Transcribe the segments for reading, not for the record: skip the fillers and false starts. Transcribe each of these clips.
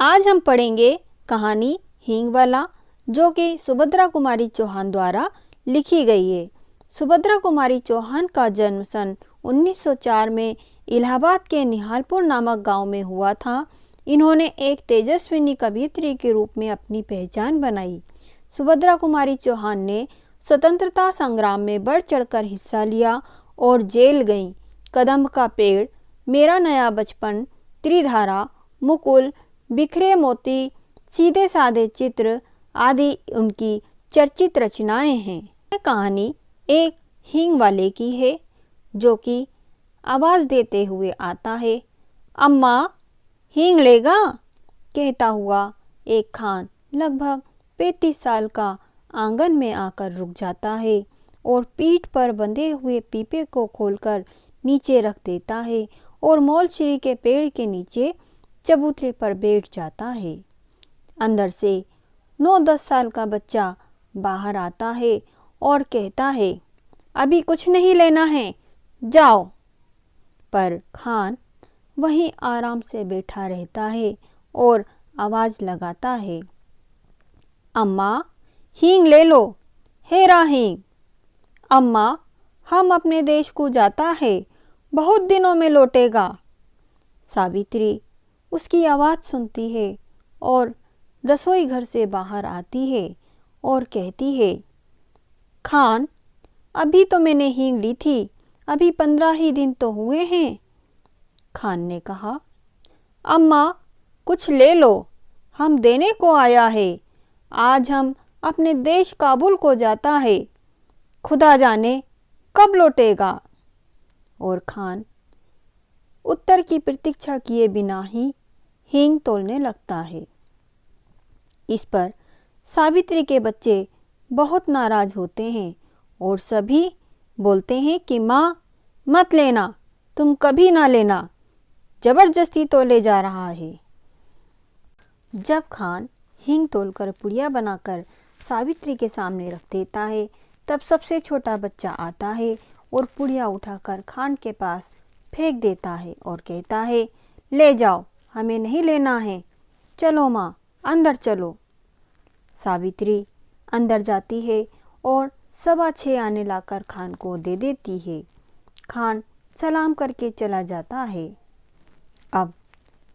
आज हम पढ़ेंगे कहानी हींग वाला, जो कि सुभद्रा कुमारी चौहान द्वारा लिखी गई है। सुभद्रा कुमारी चौहान का जन्म सन 1904 में इलाहाबाद के निहालपुर नामक गांव में हुआ था। इन्होंने एक तेजस्विनी कवयित्री के रूप में अपनी पहचान बनाई। सुभद्रा कुमारी चौहान ने स्वतंत्रता संग्राम में बढ़ चढ़कर हिस्सा लिया और जेल गईं। कदम का पेड़, मेरा नया बचपन, त्रिधारा, मुकुल, बिखरे मोती, सीधे साधे चित्र आदि उनकी चर्चित रचनाएं हैं। यह कहानी एक हींग वाले की है, जो कि आवाज़ देते हुए आता है। अम्मा, हींग लेगा? कहता हुआ एक खान लगभग 35 साल का आंगन में आकर रुक जाता है और पीठ पर बंधे हुए पीपे को खोलकर नीचे रख देता है और मौलश्री के पेड़ के नीचे चबूतरे पर बैठ जाता है। अंदर से 9-10 साल का बच्चा बाहर आता है और कहता है, अभी कुछ नहीं लेना है, जाओ। पर खान वहीं आराम से बैठा रहता है और आवाज़ लगाता है, अम्मा, हींग ले लो, हेरा हींग। अम्मा, हम अपने देश को जाता है, बहुत दिनों में लौटेगा। सावित्री उसकी आवाज़ सुनती है और रसोई घर से बाहर आती है और कहती है, खान, अभी तो मैंने हींग ली थी, अभी 15 ही दिन तो हुए हैं। खान ने कहा, अम्मा, कुछ ले लो, हम देने को आया है। आज हम अपने देश काबुल को जाता है, खुदा जाने कब लौटेगा। और खान उत्तर की प्रतीक्षा किए बिना ही हींग तोलने लगता है। इस पर सावित्री के बच्चे बहुत नाराज होते हैं और सभी बोलते हैं कि माँ, मत लेना, तुम कभी ना लेना, जबरदस्ती तोले जा रहा है। जब खान हींग तोलकर पुड़िया बनाकर सावित्री के सामने रख देता है, तब सबसे छोटा बच्चा आता है और पुड़िया उठाकर खान के पास फेंक देता है और कहता है, ले जाओ, हमें नहीं लेना है, चलो माँ, अंदर चलो। सावित्री अंदर जाती है और 6:15 आने लाकर खान को दे देती है। खान सलाम करके चला जाता है। अब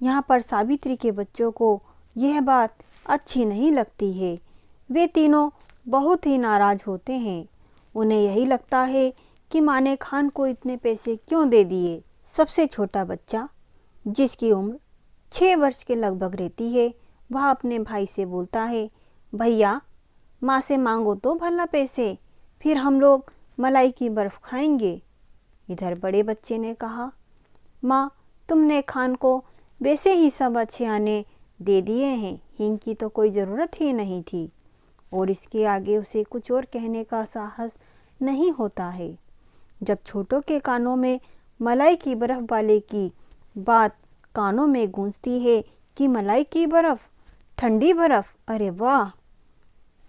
यहाँ पर सावित्री के बच्चों को यह बात अच्छी नहीं लगती है। वे तीनों बहुत ही नाराज होते हैं। उन्हें यही लगता है कि माँ ने खान को इतने पैसे क्यों दे दिए। सबसे छोटा बच्चा, जिसकी उम्र 6 वर्ष के लगभग रहती है, वह अपने भाई से बोलता है, भैया, माँ से मांगो तो भला पैसे, फिर हम लोग मलाई की बर्फ़ खाएंगे। इधर बड़े बच्चे ने कहा, माँ, तुमने खान को वैसे ही 6:15 आने दे दिए हैं, हींग की तो कोई ज़रूरत ही नहीं थी। और इसके आगे उसे कुछ और कहने का साहस नहीं होता है। जब छोटों के कानों में मलाई की बर्फ़ वाले की बात कानों में गूंजती है कि मलाई की बर्फ़, ठंडी बर्फ़, अरे वाह!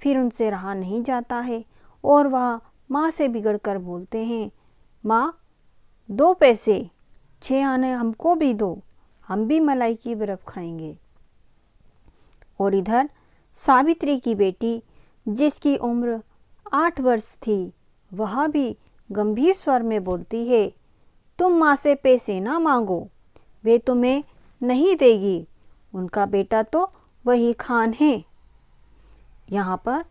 फिर उनसे रहा नहीं जाता है और वह माँ से बिगड़ कर बोलते हैं, माँ, 2 पैसे, 6 आने हमको भी दो, हम भी मलाई की बर्फ़ खाएंगे। और इधर सावित्री की बेटी, जिसकी उम्र 8 वर्ष थी, वह भी गंभीर स्वर में बोलती है, तुम माँ से पैसे ना मांगो, वे तुम्हें नहीं देगी, उनका बेटा तो वही खान है। यहाँ पर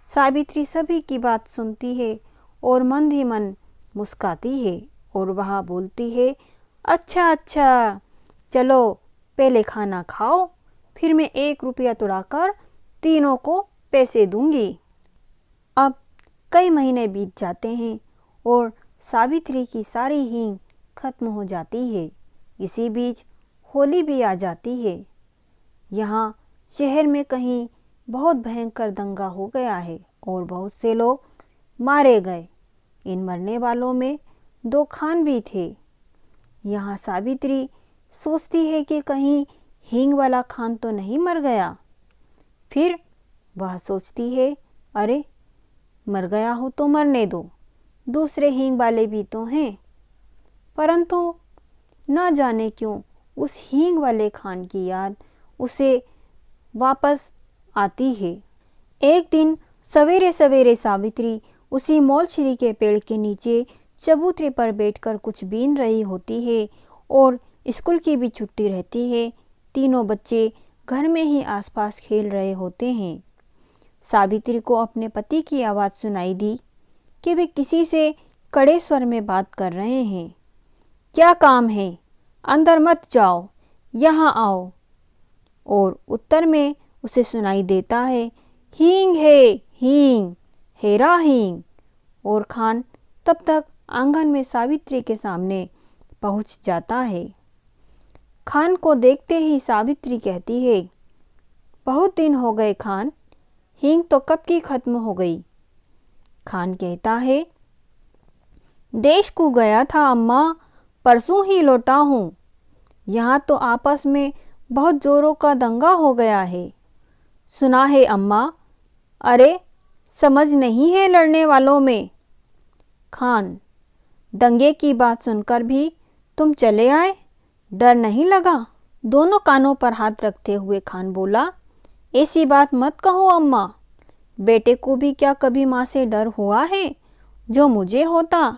सावित्री सभी की बात सुनती है और मंद ही मन मुस्काती है और वह बोलती है, अच्छा अच्छा, चलो पहले खाना खाओ, फिर मैं 1 रुपया तुड़ाकर तीनों को पैसे दूंगी। अब कई महीने बीत जाते हैं और सावित्री की सारी हींग खत्म हो जाती है। इसी बीच होली भी आ जाती है। यहाँ शहर में कहीं बहुत भयंकर दंगा हो गया है और बहुत से लोग मारे गए। इन मरने वालों में 2 खान भी थे। यहाँ सावित्री सोचती है कि कहीं हींग वाला खान तो नहीं मर गया। फिर वह सोचती है, अरे, मर गया हो तो मरने दो, दूसरे हींग वाले भी तो हैं। परंतु ना जाने क्यों उस हींग वाले खान की याद उसे वापस आती है। एक दिन सवेरे सवेरे सावित्री उसी मौलश्री के पेड़ के नीचे चबूतरे पर बैठकर कुछ बीन रही होती है और स्कूल की भी छुट्टी रहती है। तीनों बच्चे घर में ही आसपास खेल रहे होते हैं। सावित्री को अपने पति की आवाज़ सुनाई दी कि वे किसी से कड़े स्वर में बात कर रहे हैं। क्या काम है? अंदर मत जाओ, यहाँ आओ। और उत्तर में उसे सुनाई देता है, हींग है, हींग, हेरा हींग। और खान तब तक आंगन में सावित्री के सामने पहुंच जाता है। खान को देखते ही सावित्री कहती है, बहुत दिन हो गए खान, हींग तो कब की खत्म हो गई। खान कहता है, देश को गया था अम्मा, परसों ही लौटा हूँ। यहाँ तो आपस में बहुत जोरों का दंगा हो गया है। सुना है अम्मा? अरे समझ नहीं है लड़ने वालों में। खान, दंगे की बात सुनकर भी तुम चले आए, डर नहीं लगा? दोनों कानों पर हाथ रखते हुए खान बोला, ऐसी बात मत कहो अम्मा, बेटे को भी क्या कभी माँ से डर हुआ है जो मुझे होता।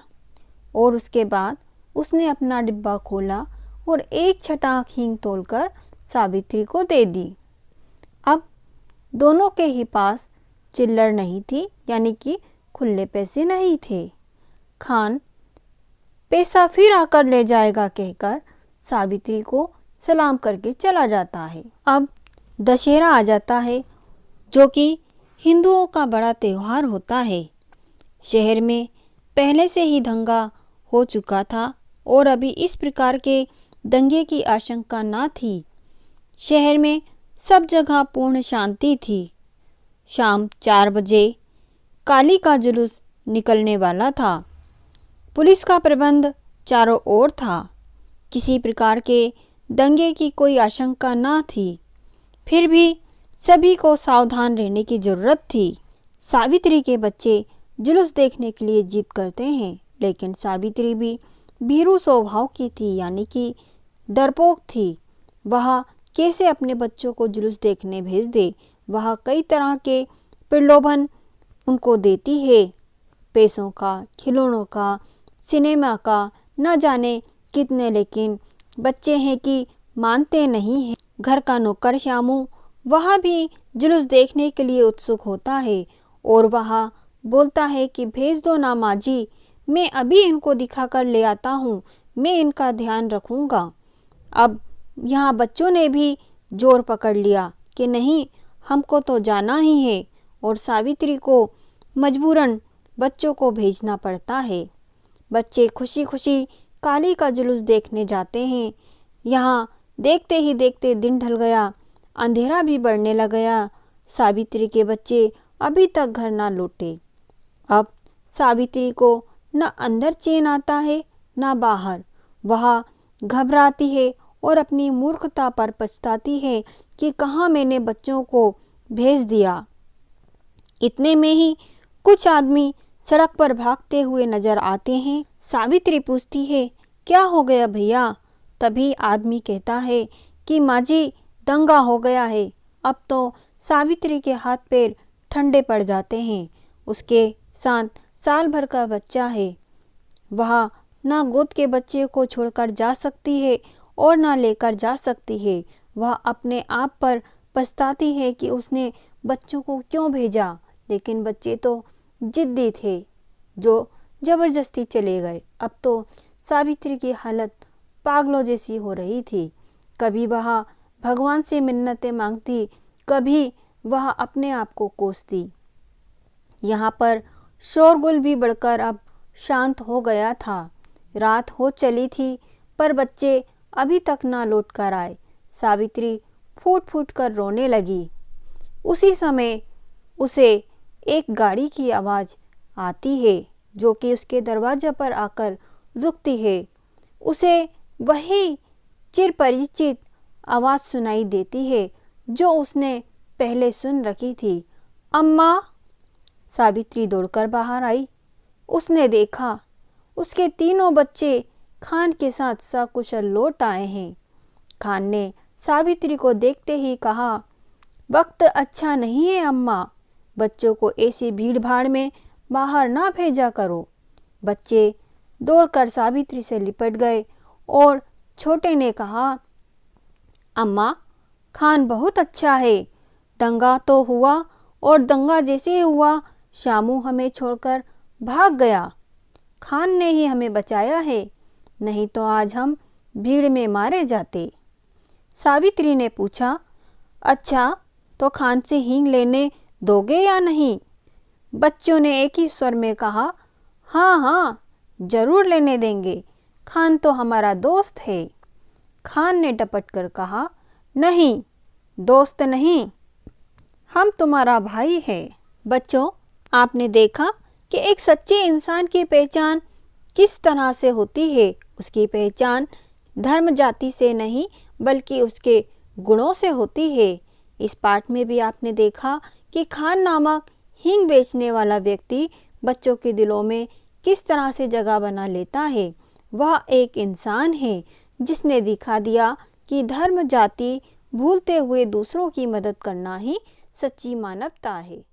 और उसके बाद उसने अपना डिब्बा खोला और एक छटाक हींग तोड़कर सावित्री को दे दी। अब दोनों के ही पास चिल्लर नहीं थी, यानी कि खुले पैसे नहीं थे। खान पैसा फिर आकर ले जाएगा कहकर सावित्री को सलाम करके चला जाता है। अब दशहरा आ जाता है, जो कि हिंदुओं का बड़ा त्यौहार होता है। शहर में पहले से ही दंगा हो चुका था और अभी इस प्रकार के दंगे की आशंका न थी। शहर में सब जगह पूर्ण शांति थी। शाम 4 बजे काली का जुलूस निकलने वाला था। पुलिस का प्रबंध चारों ओर था। किसी प्रकार के दंगे की कोई आशंका न थी। फिर भी सभी को सावधान रहने की जरूरत थी। सावित्री के बच्चे जुलूस देखने के लिए जिद करते हैं, लेकिन सावित्री भी भीरू स्वभाव की थी, यानी कि डरपोक थी। वह कैसे अपने बच्चों को जुलूस देखने भेज दे। वह कई तरह के प्रलोभन उनको देती है, पैसों का, खिलौनों का, सिनेमा का, न जाने कितने, लेकिन बच्चे हैं कि मानते नहीं हैं। घर का नौकर श्यामू वह भी जुलूस देखने के लिए उत्सुक होता है और वह बोलता है कि भेज दो ना माँ जी, मैं अभी इनको दिखा कर ले आता हूँ, मैं इनका ध्यान रखूँगा। अब यहाँ बच्चों ने भी जोर पकड़ लिया कि नहीं, हमको तो जाना ही है, और सावित्री को मजबूरन बच्चों को भेजना पड़ता है। बच्चे खुशी खुशी काली का जुलूस देखने जाते हैं। यहाँ देखते ही देखते दिन ढल गया, अंधेरा भी बढ़ने लग गया। सावित्री के बच्चे अभी तक घर ना लौटे। अब सावित्री को न अंदर चैन आता है न बाहर। वह घबराती है और अपनी मूर्खता पर पछताती है कि कहाँ मैंने बच्चों को भेज दिया। इतने में ही कुछ आदमी सड़क पर भागते हुए नजर आते हैं। सावित्री पूछती है, क्या हो गया भैया? तभी आदमी कहता है कि माँ जी, दंगा हो गया है। अब तो सावित्री के हाथ पैर ठंडे पड़ जाते हैं। उसके साथ साल भर का बच्चा है। वह ना गोद के बच्चे को छोड़कर जा सकती है और ना लेकर जा सकती है। वह अपने आप पर पछताती है कि उसने बच्चों को क्यों भेजा, लेकिन बच्चे तो जिद्दी थे जो जबरदस्ती चले गए। अब तो सावित्री की हालत पागलों जैसी हो रही थी। कभी वह भगवान से मिन्नतें मांगती, कभी वह अपने आप को कोसती। यहाँ पर शोरगुल भी बढ़कर अब शांत हो गया था। रात हो चली थी, पर बच्चे अभी तक ना लौट कर आए। सावित्री फूट फूट कर रोने लगी। उसी समय उसे एक गाड़ी की आवाज़ आती है, जो कि उसके दरवाजे पर आकर रुकती है। उसे वही चिरपरिचित आवाज़ सुनाई देती है जो उसने पहले सुन रखी थी। अम्मा! सावित्री दौड़कर बाहर आई। उसने देखा उसके तीनों बच्चे खान के साथ सकुशल लौट आए हैं। खान ने सावित्री को देखते ही कहा, वक्त अच्छा नहीं है अम्मा, बच्चों को ऐसी भीड़ भाड़ में बाहर ना भेजा करो। बच्चे दौड़कर सावित्री से लिपट गए और छोटे ने कहा, अम्मा खान बहुत अच्छा है, दंगा तो हुआ और दंगा जैसे ही हुआ शामू हमें छोड़कर भाग गया। खान ने ही हमें बचाया है, नहीं तो आज हम भीड़ में मारे जाते। सावित्री ने पूछा, अच्छा तो खान से हींग लेने दोगे या नहीं? बच्चों ने एक ही स्वर में कहा, हाँ हाँ जरूर लेने देंगे, खान तो हमारा दोस्त है। खान ने टपट कर कहा, नहीं दोस्त नहीं, हम तुम्हारा भाई है। बच्चों, आपने देखा कि एक सच्चे इंसान की पहचान किस तरह से होती है। उसकी पहचान धर्म जाति से नहीं बल्कि उसके गुणों से होती है। इस पाठ में भी आपने देखा कि खान नामक हींग बेचने वाला व्यक्ति बच्चों के दिलों में किस तरह से जगह बना लेता है। वह एक इंसान है जिसने दिखा दिया कि धर्म जाति भूलते हुए दूसरों की मदद करना ही सच्ची मानवता है।